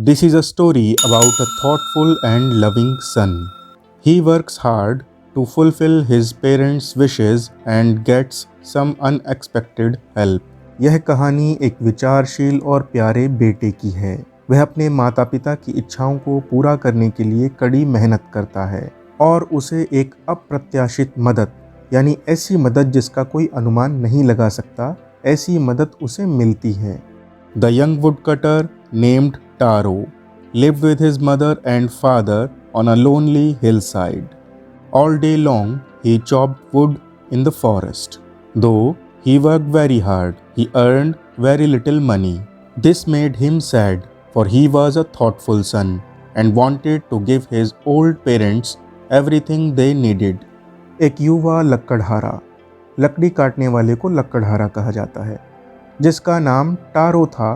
This is a story about a thoughtful and loving son. He works hard to fulfill his parents' wishes and gets some unexpected help. यह कहानी एक विचारशील और प्यारे बेटे की है। वह अपने माता पिता की इच्छाओं को पूरा करने के लिए कड़ी मेहनत करता है और उसे एक अप्रत्याशित मदद, यानी ऐसी मदद जिसका कोई अनुमान नहीं लगा सकता, ऐसी मदद उसे मिलती है। The young woodcutter named Taro lived with his mother and father on a lonely hillside. All day long he chopped wood in the forest. Though he worked very hard, he earned very little money. This made him sad, for he was a thoughtful son and wanted to give his old parents everything they needed. एक युवा लकड़हारा, लकड़ी काटने वाले को लकड़हारा कहा जाता है, जिसका नाम टारो था,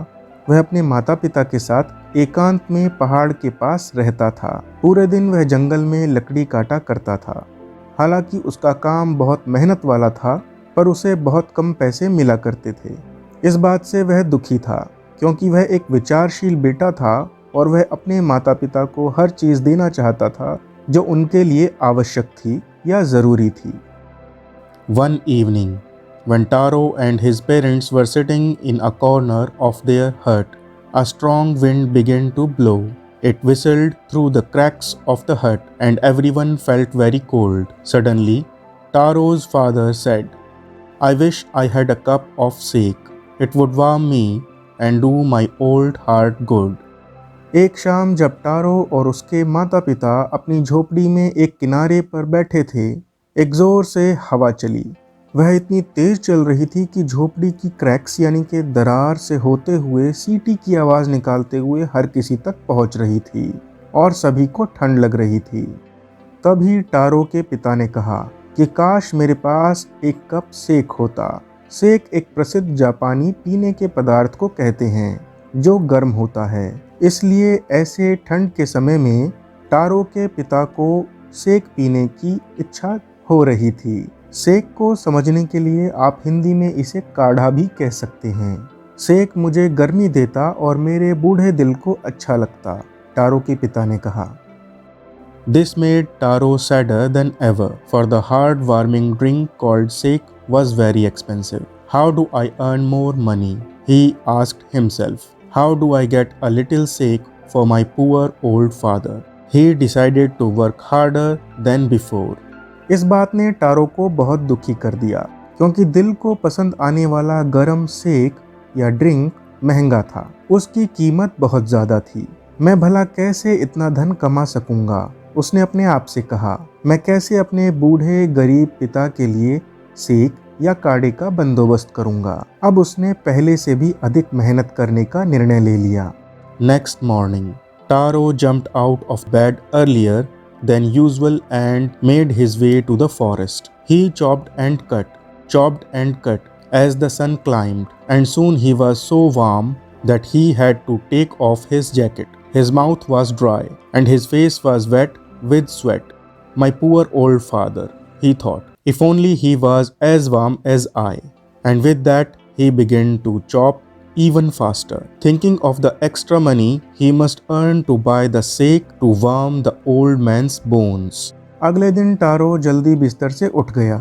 वह अपने माता पिता के साथ एकांत में पहाड़ के पास रहता था। पूरे दिन वह जंगल में लकड़ी काटा करता था। हालांकि उसका काम बहुत मेहनत वाला था, पर उसे बहुत कम पैसे मिला करते थे। इस बात से वह दुखी था, क्योंकि वह एक विचारशील बेटा था और वह अपने माता पिता को हर चीज़ देना चाहता था जो उनके लिए आवश्यक थी या ज़रूरी थी। One evening, when Taro and his parents were sitting in a corner of their hut, a strong wind began to blow. It whistled through the cracks of the hut and everyone felt very cold. Suddenly, Taro's father said, "I wish I had a cup of sake. It would warm me and do my old heart good." एक शाम जब tarot और उसके माता पिता अपनी झोपड़ी में एक किनारे पर बैठे थे, एक जोर से हवा चली। वह इतनी तेज चल रही थी कि झोपड़ी की क्रैक्स यानी कि दरार से होते हुए सीटी की आवाज़ निकालते हुए हर किसी तक पहुंच रही थी और सभी को ठंड लग रही थी। तभी टारो के पिता ने कहा कि काश मेरे पास एक कप सेक होता। सेक एक प्रसिद्ध जापानी पीने के पदार्थ को कहते हैं जो गर्म होता है। इसलिए ऐसे ठंड के समय में टारो के पिता को सेक पीने की इच्छा हो रही थी। सेक को समझने के लिए आप हिंदी में इसे काढ़ा भी कह सकते हैं। सेक मुझे गर्मी देता और मेरे बूढ़े दिल को अच्छा लगता, टारो के पिता ने कहा। This made Taro sadder than ever, for the heart-warming drink called sake was very expensive. How do I earn more money? He asked himself. How do I get a little sake for my poor old father? He decided to work harder than before. इस बात ने tarot को बहुत दुखी कर दिया, क्योंकि दिल को पसंद आने वाला गरम सेक या ड्रिंक महंगा था। उसकी कीमत बहुत ज़्यादा थी। मैं भला कैसे इतना धन कमा सकूंगा? उसने अपने आप से कहा। मैं कैसे अपने बूढ़े गरीब पिता के लिए सेक या काढ़े का बंदोबस्त करूंगा? अब उसने पहले से भी अधिक मेहनत करने का निर्णय ले लिया। Next morning Taro jumped out of bed earlier than usual and made his way to the forest. He chopped and cut as the sun climbed, and soon he was so warm that he had to take off his jacket. His mouth was dry and his face was wet with sweat. My poor old father, he thought, if only he was as warm as I. And with that, he began to chop even faster, thinking of the extra money he must earn to buy the sake to warm the old man's bones. अगले दिन tarot जल्दी बिस्तर से उठ गया,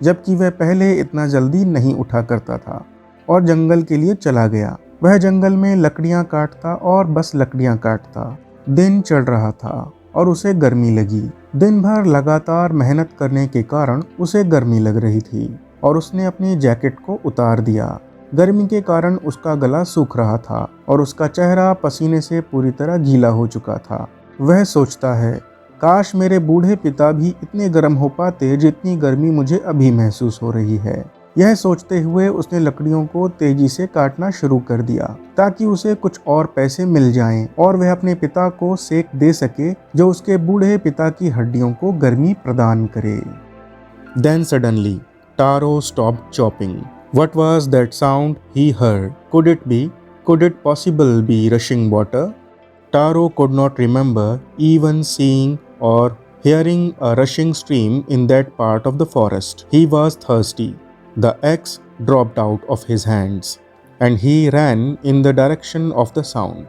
जबकि वह पहले इतना जल्दी नहीं उठा करता था, और जंगल के लिए चला गया। वह जंगल में लकड़ियां काटता और बस लकड़ियां काटता। दिन चढ़ रहा था और उसे गर्मी लगी। दिन भर लगातार मेहनत करने के कारण उसे गर्मी लग रही थी और उसने अपनी जैकेट को उतार दिया। गर्मी के कारण उसका गला सूख रहा था और उसका चेहरा पसीने से पूरी तरह गीला हो चुका था। वह सोचता है, काश मेरे बूढ़े पिता भी इतने गर्म हो पाते जितनी गर्मी मुझे अभी महसूस हो रही है। यह सोचते हुए उसने लकड़ियों को तेजी से काटना शुरू कर दिया, ताकि उसे कुछ और पैसे मिल जाएं और वह अपने पिता को सेक दे सके जो उसके बूढ़े पिता की हड्डियों को गर्मी प्रदान करे। Then suddenly, Taro stopped chopping. What was that sound he heard? Could it possible be rushing water? Taro could not remember even seeing or hearing a rushing stream in that part of the forest. He was thirsty. The axe dropped out of his hands, and he ran in the direction of the sound.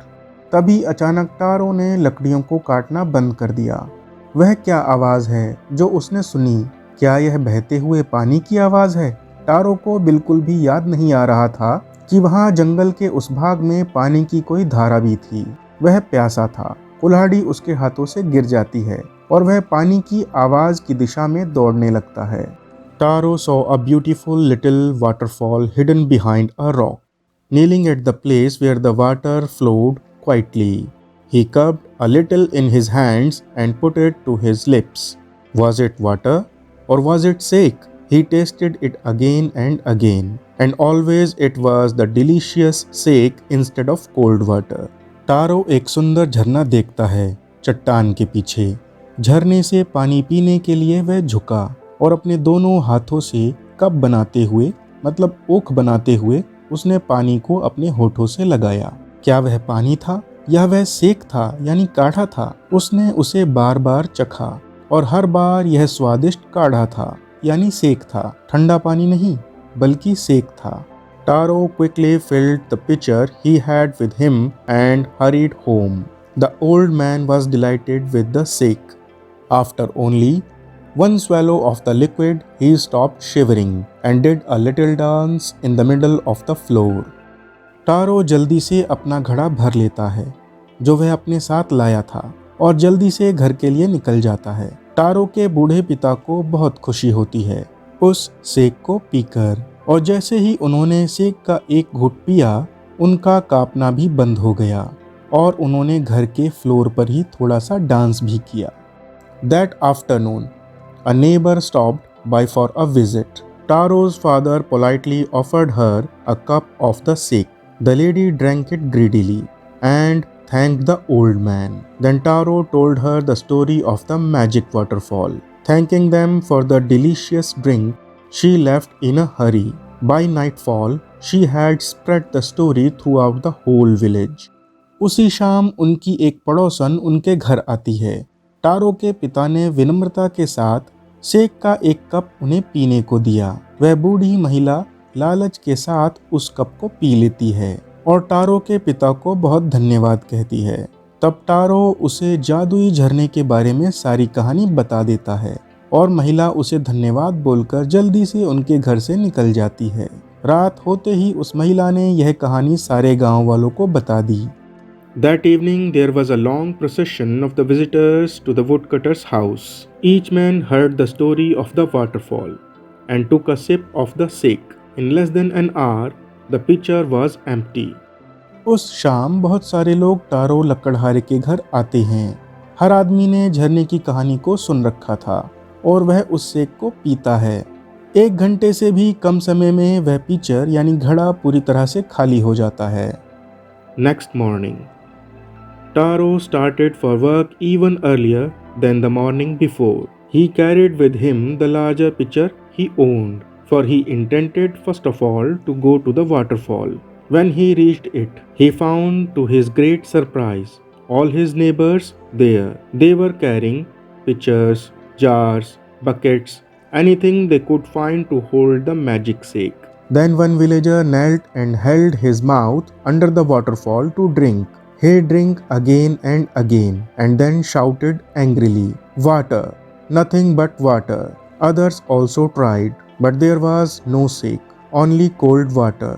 तभी अचानक tarot ने लकड़ियों को काटना बंद कर दिया। वह क्या आवाज़ है जो उसने सुनी? क्या यह बहते हुए पानी की आवाज़ है? टारो को बिल्कुल भी याद नहीं आ रहा था कि वहाँ जंगल के उस भाग में पानी की कोई धारा भी थी। वह प्यासा था। कुल्हाड़ी उसके हाथों से गिर जाती है और वह पानी की आवाज़ की दिशा में दौड़ने लगता है। Taro saw a beautiful little waterfall hidden behind a rock. Kneeling at the place where the water flowed quietly, he cupped a little in his hands and put it to his lips. Was it water or was it sake? He tasted it again and again, and always it was the delicious sake instead of cold water. Taro एक सुंदर झरना देखता है चट्टान के पीछे। झरने से पानी पीने के लिए वह झुका और अपने दोनों हाथों से कप बनाते हुए मतलब ओख बनाते हुए उसने पानी को अपने होठों से लगाया। क्या वह पानी था या वह सेक था यानी काढ़ा था? उसने उसे बार बार चखा और हर बार यह स्वादिष्ट काढ़ा था यानी सेक था, ठंडा पानी नहीं बल्कि सेक था। Taro quickly filled the pitcher he had with him and hurried home. The old man was delighted with the sake. After only one swallow of the liquid, he stopped shivering and did a little dance in the middle of the floor. Taro जल्दी से अपना घड़ा भर लेता है जो वह अपने साथ लाया था और जल्दी से घर के लिए निकल जाता है। टारो के बूढ़े पिता को बहुत खुशी होती है उस सेक को पीकर, और जैसे ही उन्होंने सेक का एक घूंट पिया उनका कांपना भी बंद हो गया और उन्होंने घर के फ्लोर पर ही थोड़ा सा डांस भी किया। That afternoon, a neighbor stopped by for a visit. Taro's father politely offered her a cup of the sake. The lady drank it greedily and thanked the old man. Then Taro told her the story of the magic waterfall. Thanking them for the delicious drink, she left in a hurry. By nightfall, she had spread the story throughout the whole village. उसी शाम उनकी एक पड़ोसन उनके घर आती है। Tarot के पिता ने विनम्रता के साथ सेक का एक कप उन्हें पीने को दिया। वह बूढ़ी महिला लालच के साथ उस कप को पी लेती है और टारो के पिता को बहुत धन्यवाद कहती है। तब टारो उसे जादुई झरने के बारे में सारी कहानी बता देता है और महिला उसे धन्यवाद बोलकर जल्दी से उनके घर से निकल जाती है। रात होते ही उस महिला ने यह कहानी सारे गांव वालों को बता दी। That evening there was a long procession of the visitors to the woodcutter's house. Each man heard the story of the waterfall and took a sip of the sake. In less than an hour, the pitcher was empty. उस शाम बहुत सारे लोग tarot लकड़हारे के घर आते हैं। हर आदमी ने झरने की कहानी को सुन रखा था और वह उस सेक को पीता है। 1 घंटे से भी कम समय में वह पिचर यानी घड़ा पूरी तरह से खाली हो जाता है। Next morning, Taro started for work even earlier than the morning before. He carried with him the larger pitcher he owned, for he intended first of all to go to the waterfall. When he reached it, he found to his great surprise all his neighbors there. They were carrying pitchers, jars, buckets, anything they could find to hold the magic sake. Then one villager knelt and held his mouth under the waterfall to drink. He drank again and then shouted angrily, "Water! Nothing but water!" Others also tried, but there was no sake, only cold water.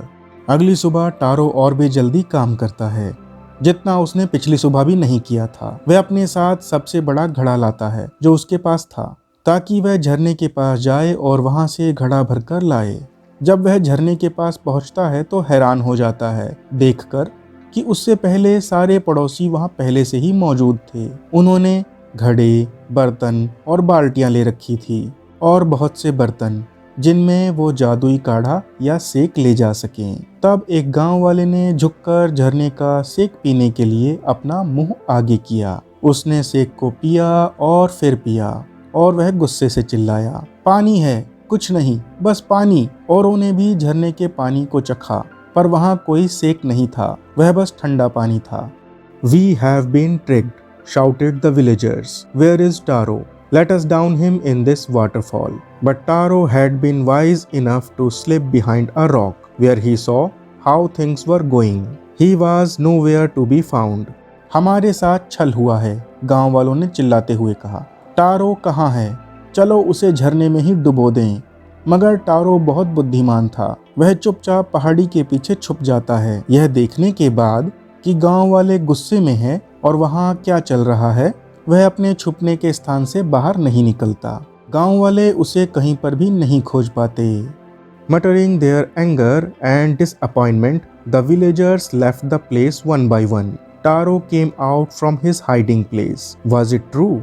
अगली सुबह tarot और भी जल्दी काम करता है, जितना उसने पिछली सुबह भी नहीं किया था। वह अपने साथ सबसे बड़ा घड़ा लाता है जो उसके पास था, ताकि वह झरने के पास जाए और वहां से घड़ा भरकर लाए। जब वह झरने के पास पहुंचता है तो हैरान हो जाता है देखकर कि उससे पहले सारे पड़ोसी वहां पहले से ही मौजूद थे। उन्होंने घड़े, बर्तन और बाल्टियां ले रखी थी और बहुत से बर्तन जिनमें वो जादुई काढ़ा या सेक ले जा सकें। तब एक गांव वाले ने झुककर झरने का सेक पीने के लिए अपना मुंह आगे किया। उसने सेक को पिया और फिर पिया और वह गुस्से से चिल्लाया, "पानी है, कुछ नहीं, बस पानी।" औरों ने भी झरने के पानी को चखा, पर वहां कोई सेक नहीं था, वह बस ठंडा पानी था। "We have been tricked," shouted the villagers. "Where is Taro? Let us down him in this waterfall." But Taro had been wise enough to slip behind a rock, where he saw how things were going. He was nowhere to be found. हमारे साथ छल हुआ है, गांव वालों ने चिल्लाते हुए कहा। टारो कहाँ है? चलो उसे झरने में ही डुबो दें। मगर टारो बहुत बुद्धिमान था। वह चुपचाप पहाड़ी के पीछे छुप जाता है। यह देखने के बाद कि गांव वाले गुस्से में हैं और वहां क्या चल रहा है, वह अपने छुपने के स्थान से बाहर नहीं निकलता। गांव वाले उसे कहीं पर भी नहीं खोज पाते। Muttering their anger and disappointment, the villagers left the place one by one. Taro came out from his hiding place. Was it true?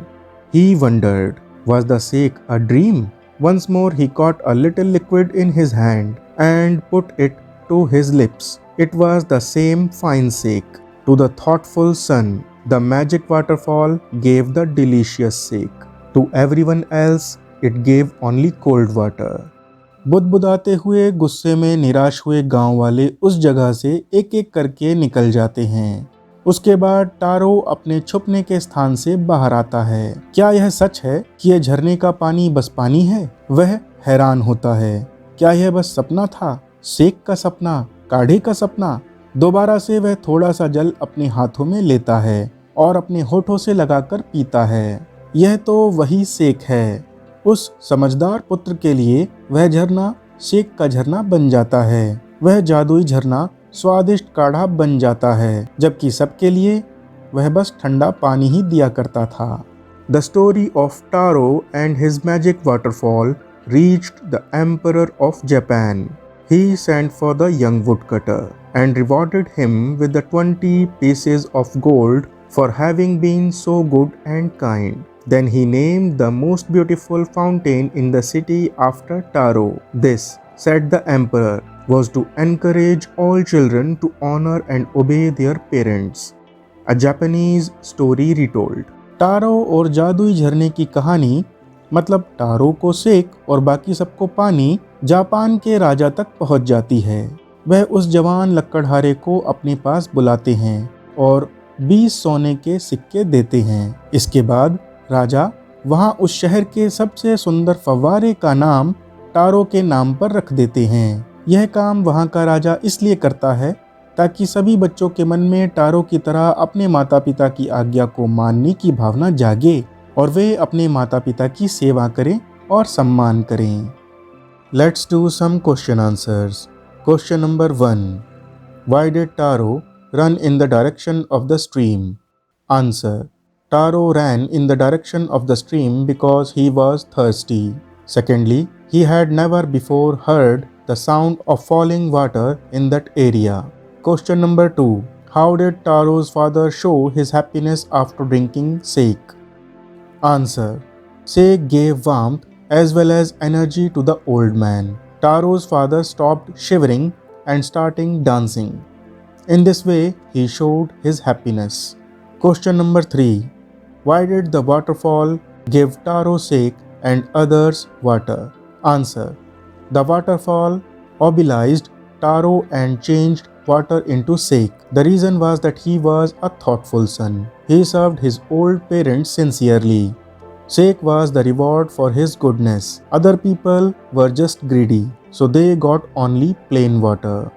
He wondered. Was the shake a dream? Once more he caught a little liquid in his hand and put it to his lips. It was the same fine shake. To the thoughtful son, the magic waterfall gave the delicious shake. To everyone else, it gave only cold water. बुदबुदाते हुए गुस्से में निराश हुए गांव वाले उस जगह से एक एक करके निकल जाते हैं। उसके बाद टारो अपने छुपने के स्थान से बाहर आता है। क्या यह सच है कि यह झरने का पानी बस पानी है? वह हैरान होता है। क्या यह बस सपना था? सेक का सपना, काढ़े का सपना? दोबारा से वह थोड़ा सा जल अपने हाथों में लेता है और अपने होठों से लगाकर पीता है। यह तो वही सेक है। उस समझदार पुत्र के लिए वह झरना शेक का झरना बन जाता है। वह जादुई झरना स्वादिष्ट काढ़ा बन जाता है, जबकि सबके लिए वह बस ठंडा पानी ही दिया करता था। The story of Taro and his magic waterfall reached the emperor of Japan. He sent for the young woodcutter and rewarded him with the 20 pieces of gold for having been so good and kind. Then he named the most beautiful fountain in the city after Taro. This, said the emperor, was to encourage all children to honor and obey their parents. A Japanese story retold. Taro और जादुई झरने की कहानी, मतलब tarot को सेक और बाकी सबको पानी, जापान के राजा तक पहुंच जाती है। वह उस जवान लकड़हारे को अपने पास बुलाते हैं और 20 सोने के सिक्के देते हैं। इसके बाद राजा वहां उस शहर के सबसे सुंदर फव्वारे का नाम टारो के नाम पर रख देते हैं। यह काम वहां का राजा इसलिए करता है ताकि सभी बच्चों के मन में टारो की तरह अपने माता पिता की आज्ञा को मानने की भावना जागे और वे अपने माता पिता की सेवा करें और सम्मान करें। Let's do some question answers. Question number 1, why did Taro run in the direction of the stream? Answer, Taro ran in the direction of the stream because he was thirsty. Secondly, he had never before heard the sound of falling water in that area. Question number 2, how did Taro's father show his happiness after drinking sake? Answer, sake gave warmth as well as energy to the old man. Taro's father stopped shivering and starting dancing. In this way, he showed his happiness. Question number 3, why did the waterfall give Taro sake and others water? Answer, the waterfall obliged Taro and changed water into sake. The reason was that he was a thoughtful son. He served his old parents sincerely. Sake was the reward for his goodness. Other people were just greedy, so they got only plain water.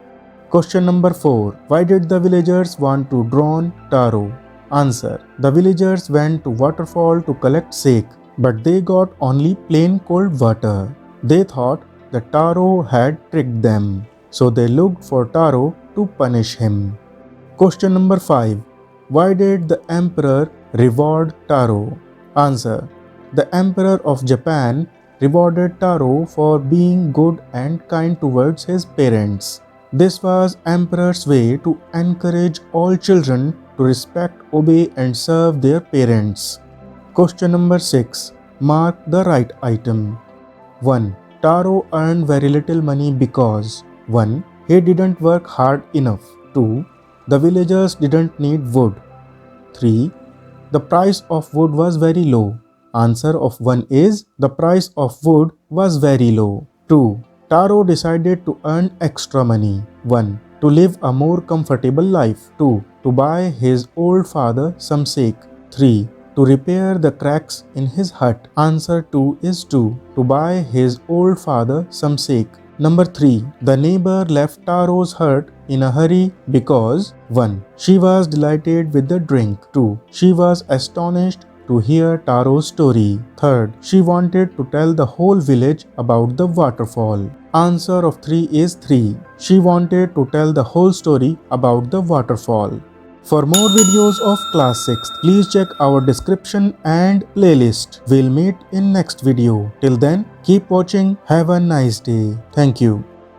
Question number 4, why did the villagers want to drown Taro? Answer, the villagers went to waterfall to collect sake, but they got only plain cold water. They thought that Taro had tricked them, so they looked for Taro to punish him. Question number 5, why did the emperor reward Taro? Answer, the emperor of Japan rewarded Taro for being good and kind towards his parents. This was emperor's way to encourage all children to respect, obey and serve their parents. Question number 6, mark the right item. 1, Taro earned very little money because 1, he didn't work hard enough. 2, the villagers didn't need wood. 3, the price of wood was very low. Answer of 1 is, the price of wood was very low. 2, Taro decided to earn extra money. 1, to live a more comfortable life. 2, to buy his old father some sake. 3, to repair the cracks in his hut. Answer 2 is 2, to buy his old father some sake. Number 3. The neighbor left Taro's hut in a hurry because 1. She was delighted with the drink. 2. She was astonished to hear Taro's story. 3rd. She wanted to tell the whole village about the waterfall. Answer of 3 is 3. She wanted to tell the whole story about the waterfall. For more videos of class 6, please check our description and playlist. We'll meet in next video. Till then, keep watching. Have a nice day. Thank you.